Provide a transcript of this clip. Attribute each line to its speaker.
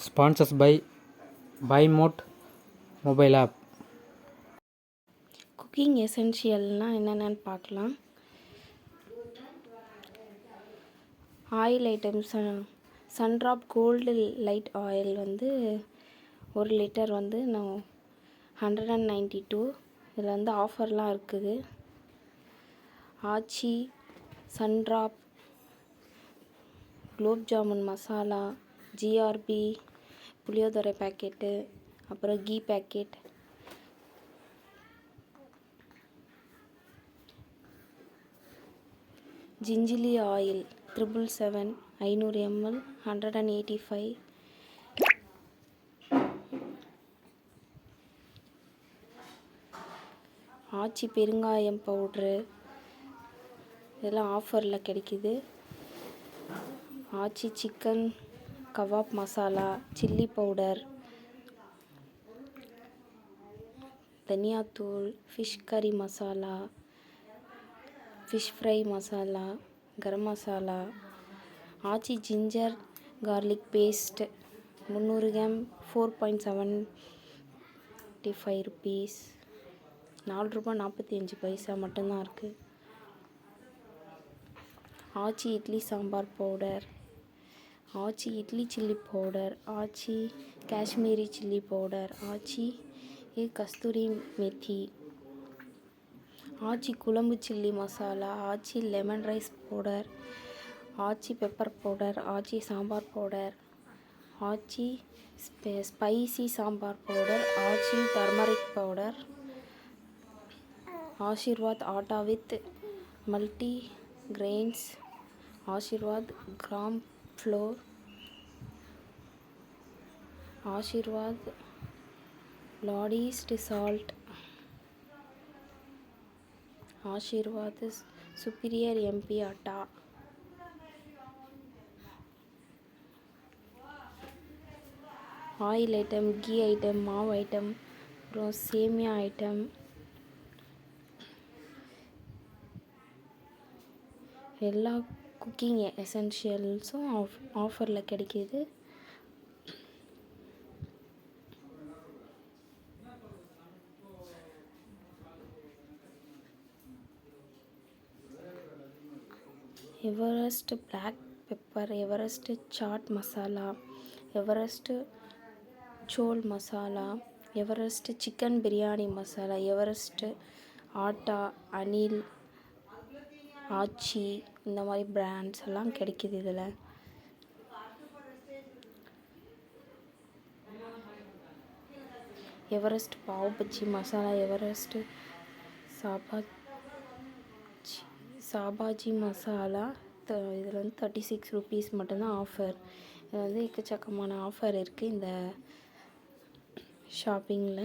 Speaker 1: Sponsors by BuyMote mobile app.
Speaker 2: Cooking எசென்ஷியல்னால் என்னென்னு பார்க்கலாம். Oil items Sundrop gold light oil வந்து 1 லிட்டர் வந்து நான் 192. இதில் வந்து ஆஃபர்லாம் இருக்குது. ஆச்சி சன்ட்ராப் குலோப் ஜாமுன் மசாலா, ஜிஆர்பி புளியோதரை பேக்கெட்டு, அப்புறம் ghee packet, gingelly oil 777 500 ml 185. Aachi பெருங்காயம் பவுட்ரு இதெல்லாம் ஆஃபரில் கிடைக்கிது. Aachi chicken kebab masala, chilli powder, தனியாத்தூள், fish curry masala, fish fry masala, garam masala, Aachi ginger garlic paste 300 gram 4.75 rupees, ₹4.45 மட்டும்தான் இருக்குது. Aachi idli sambar powder, Aachi idli chilli powder, Aachi Kashmiri chilli powder, Aachi kasthuri methi, Aachi குழம்பு chilli masala, Aachi lemon rice powder, Aachi pepper powder, Aachi sambar powder, Aachi spicy sambar powder, Aachi turmeric powder, Aashirvaad atta with multi grains, Aashirvaad gram flour, Aashirvaad லாடீஸ்டு salt, Aashirvaad superior MP atta, oil item, ghee item, மாவு item, அப்புறம் சேமியா item, எல்லா cooking எசென்ஷியல்ஸும் ஆஃபரில் கிடைக்கிது. Everest black pepper, Everest chaat masala, Everest chole masala, Everest chicken biryani masala, Everest atta, Anil, Aachi இந்த மாதிரி பிராண்ட்ஸ் எல்லாம் கிடைக்கிது. இதில் எவரெஸ்ட் பாவ் பஜ்ஜி மசாலா, எவரெஸ்ட் சாபாஜி மசாலா இதில் வந்து 36 rupees மட்டும்தான் ஆஃபர். இது வந்து எக்கச்சக்கமான ஆஃபர் இருக்குது இந்த ஷாப்பிங்கில்.